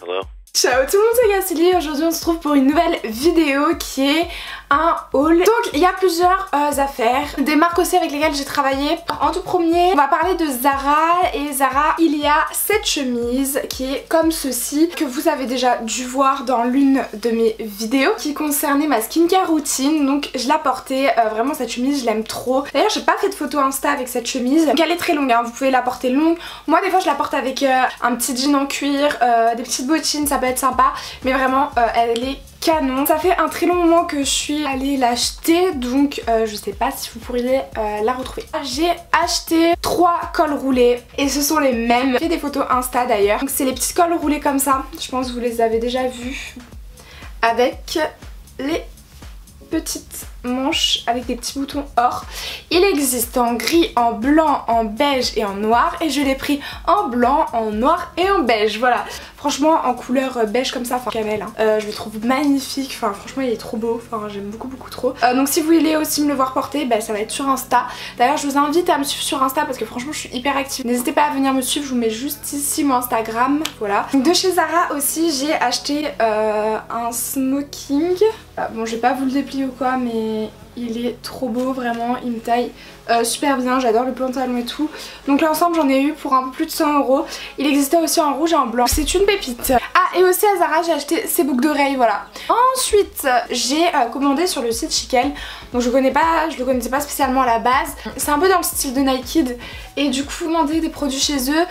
Hello. Ciao tout le monde, c'est Cassilie. Aujourd'hui on se retrouve pour une nouvelle vidéo qui est un haul. Donc il y a plusieurs affaires, des marques aussi avec lesquelles j'ai travaillé. En tout premier, on va parler de Zara. Et Zara, il y a cette chemise qui est comme ceci, que vous avez déjà dû voir dans l'une de mes vidéos, qui concernait ma skincare routine. Donc je la portais, vraiment cette chemise je l'aime trop. D'ailleurs j'ai pas fait de photo Insta avec cette chemise. Donc elle est très longue, hein. Vous pouvez la porter longue. Moi des fois je la porte avec un petit jean en cuir, des petites bottines, ça peut être sympa. Mais vraiment elle est canon. Ça fait un très long moment que je suis allée l'acheter, donc je sais pas si vous pourriez la retrouver. J'ai acheté 3 cols roulés et ce sont les mêmes. J'ai fait des photos Insta d'ailleurs. Donc c'est les petits cols roulés comme ça, je pense que vous les avez déjà vus, avec les petites manches avec des petits boutons or. Il existe en gris, en blanc, en beige et en noir, et je l'ai pris en blanc, en noir et en beige. Voilà, franchement en couleur beige comme ça, enfin cannelle, hein. Je le trouve magnifique, enfin franchement il est trop beau, enfin j'aime beaucoup trop. Donc si vous voulez aussi me le voir porter, bah, ça va être sur Insta. D'ailleurs je vous invite à me suivre sur Insta parce que franchement je suis hyper active. N'hésitez pas à venir me suivre, je vous mets juste ici mon Instagram, voilà. Donc de chez Zara aussi j'ai acheté un smoking. Bon je vais pas vous le déplier ou quoi, mais il est trop beau, vraiment, il me taille super bien, j'adore le pantalon et tout. Donc l'ensemble j'en ai eu pour un peu plus de 100 €. Il existait aussi en rouge et en blanc, c'est une pépite. Ah, et aussi à Zara j'ai acheté ces boucles d'oreilles, voilà. Ensuite j'ai commandé sur le site Chikel. Donc je le connaissais pas spécialement à la base. C'est un peu dans le style de Nike, et du coup commander des produits chez eux.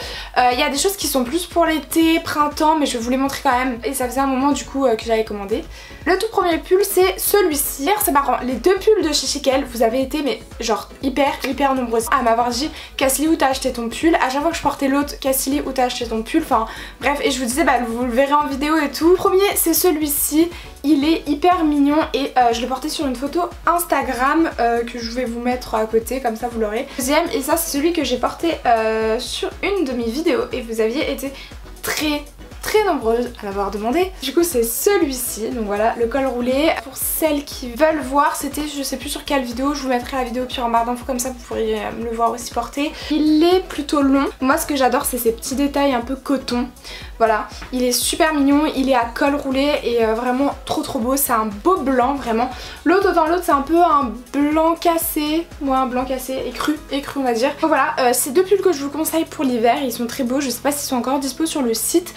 Il y a des choses qui sont plus pour l'été, printemps, mais je vais vous les montrer quand même. Et ça faisait un moment du coup que j'avais commandé. Le tout premier pull c'est celui-ci. C'est marrant, les deux pulls de chez Chikel, vous avez été mais genre hyper nombreuses à m'avoir dit Cassilie, où t'as acheté ton pull. À chaque fois que je portais l'autre, Cassilie, où t'as acheté ton pull. Enfin bref, et je vous disais bah vous le verrez en vidéo et tout. Le premier c'est celui-ci. Il est hyper mignon et je l'ai porté sur une photo Instagram que je vais vous mettre à côté, comme ça vous l'aurez. Deuxième, et ça c'est celui que j'ai porté sur une de mes vidéos et vous aviez été très nombreuses à m'avoir demandé. Du coup c'est celui-ci, donc voilà le col roulé. Pour celles qui veulent voir, c'était je sais plus sur quelle vidéo, je vous mettrai la vidéo au pire en barre d'infos, comme ça vous pourriez me le voir aussi porter. Il est plutôt long. Moi ce que j'adore c'est ces petits détails un peu coton. Voilà, il est super mignon, il est à col roulé et vraiment trop beau, c'est un beau blanc vraiment. L'autre c'est un peu un blanc cassé, moi un blanc cassé, écru on va dire. Donc voilà, c'est deux pulls que je vous conseille pour l'hiver, ils sont très beaux, je sais pas s'ils sont encore dispo sur le site.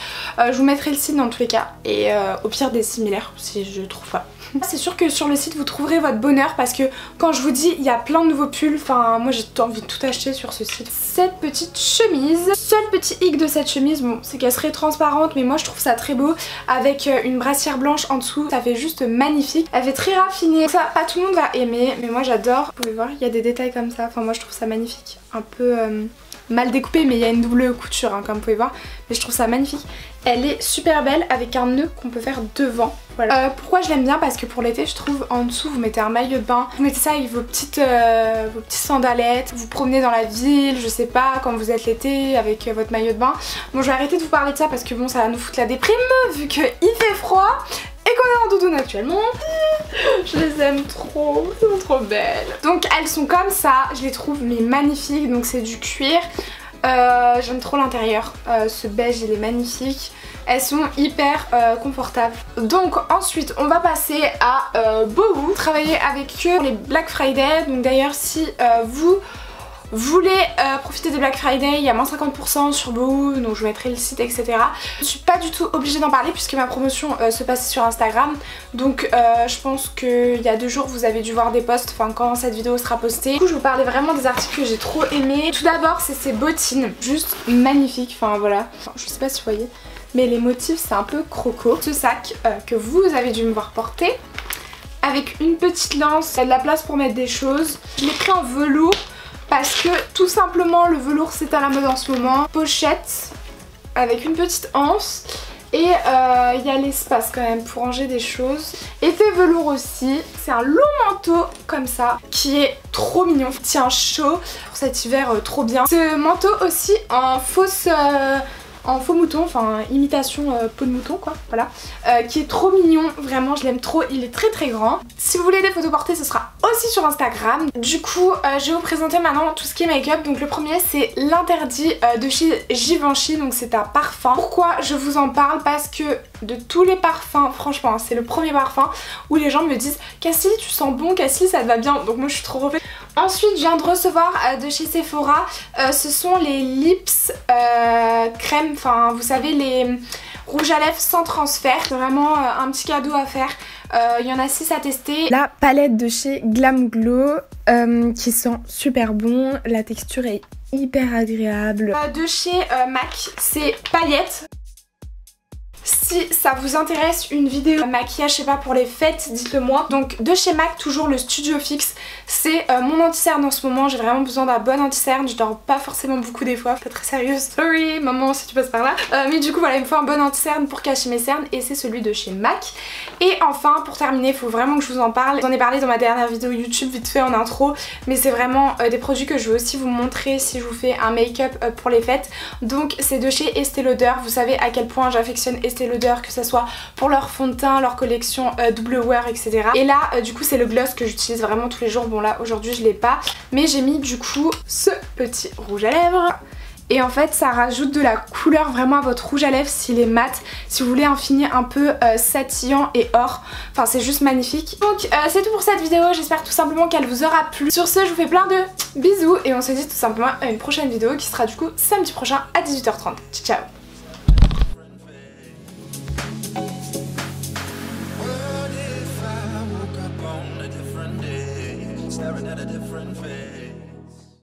Je vous mettrai le site dans tous les cas et au pire des similaires si je trouve pas. C'est sûr que sur le site vous trouverez votre bonheur parce que quand je vous dis il y a plein de nouveaux pulls, enfin moi j'ai envie de tout acheter sur ce site. Cette petite chemise, seul petit hic de cette chemise, bon c'est qu'elle serait transparente mais moi je trouve ça très beau avec une brassière blanche en dessous, ça fait juste magnifique. Elle fait très raffinée, ça pas tout le monde va aimer mais moi j'adore. Vous pouvez voir il y a des détails comme ça, enfin moi je trouve ça magnifique. Un peu mal découpé mais il y a une double couture hein, comme vous pouvez voir, mais je trouve ça magnifique. Elle est super belle avec un nœud qu'on peut faire devant. Voilà. Pourquoi je l'aime bien? Parce que pour l'été je trouve en dessous vous mettez un maillot de bain, vous mettez ça avec vos petites sandalettes, vous promenez dans la ville, je sais pas, quand vous êtes l'été avec votre maillot de bain. Bon je vais arrêter de vous parler de ça parce que bon ça va nous foutre la déprime vu qu'il fait froid et qu'on est en doudoune actuellement. Je les aime trop, elles sont trop belles. Donc elles sont comme ça, je les trouve mais magnifiques, donc c'est du cuir. J'aime trop l'intérieur, ce beige il est magnifique. Elles sont hyper confortables. Donc ensuite on va passer à Boohoo. Travailler avec eux pour les Black Friday. Donc d'ailleurs si vous voulez profiter des Black Friday, il y a moins 50% sur Boohoo, donc je vous mettrai le site etc. Je suis pas du tout obligée d'en parler puisque ma promotion se passe sur Instagram. Donc je pense qu'il y a 2 jours vous avez dû voir des posts, enfin quand cette vidéo sera postée. Du coup je vous parlais vraiment des articles que j'ai trop aimés. Tout d'abord c'est ces bottines, juste magnifiques, enfin voilà. Enfin, je sais pas si vous voyez, mais les motifs c'est un peu croco. Ce sac que vous avez dû me voir porter avec une petite lance, il y a de la place pour mettre des choses. Je l'ai pris en velours parce que tout simplement le velours c'est à la mode en ce moment. Pochette avec une petite anse et il y a l'espace quand même pour ranger des choses. Effet velours aussi, c'est un long manteau comme ça qui est trop mignon, tient chaud pour cet hiver trop bien. Ce manteau aussi en fausse en faux mouton, enfin imitation peau de mouton quoi, voilà, qui est trop mignon, vraiment je l'aime trop, il est très très grand. Si vous voulez des photos portées, ce sera aussi sur Instagram. Du coup je vais vous présenter maintenant tout ce qui est make-up. Donc le premier c'est l'interdit de chez Givenchy, donc c'est un parfum. Pourquoi je vous en parle? Parce que de tous les parfums, franchement c'est le premier parfum où les gens me disent Cassie tu sens bon, Cassie ça te va bien, donc moi je suis trop refaite. Ensuite je viens de recevoir de chez Sephora, ce sont les lips crème, enfin vous savez les rouges à lèvres sans transfert. C'est vraiment un petit cadeau à faire. Il y en a 6 à tester. La palette de chez Glam Glow qui sent super bon, la texture est hyper agréable. De chez MAC c'est paillettes. Si ça vous intéresse une vidéo maquillage, je sais pas, pour les fêtes, dites-le moi. Donc de chez MAC, toujours le Studio Fix. C'est mon anti-cerne en ce moment, j'ai vraiment besoin d'un bon anti-cerne. Je dors pas forcément beaucoup des fois, pas très sérieuse. Sorry maman si tu passes par là. Mais du coup voilà, il me faut un bon anti-cerne pour cacher mes cernes et c'est celui de chez MAC. Et enfin pour terminer, il faut vraiment que je vous en parle. J'en ai parlé dans ma dernière vidéo YouTube vite fait en intro. Mais c'est vraiment des produits que je veux aussi vous montrer si je vous fais un make-up pour les fêtes. Donc c'est de chez Estée Lauder. Vous savez à quel point j'affectionne Estée Lauder, que ce soit pour leur fond de teint, leur collection double wear, etc. Et là du coup c'est le gloss que j'utilise vraiment tous les jours. Bon là aujourd'hui je l'ai pas, mais j'ai mis du coup ce petit rouge à lèvres. Et en fait ça rajoute de la couleur vraiment à votre rouge à lèvres s'il est mat, si vous voulez un fini un peu satillant et or. Enfin c'est juste magnifique. Donc c'est tout pour cette vidéo, j'espère tout simplement qu'elle vous aura plu. Sur ce je vous fais plein de bisous et on se dit tout simplement à une prochaine vidéo qui sera du coup samedi prochain à 18h30. Ciao ciao.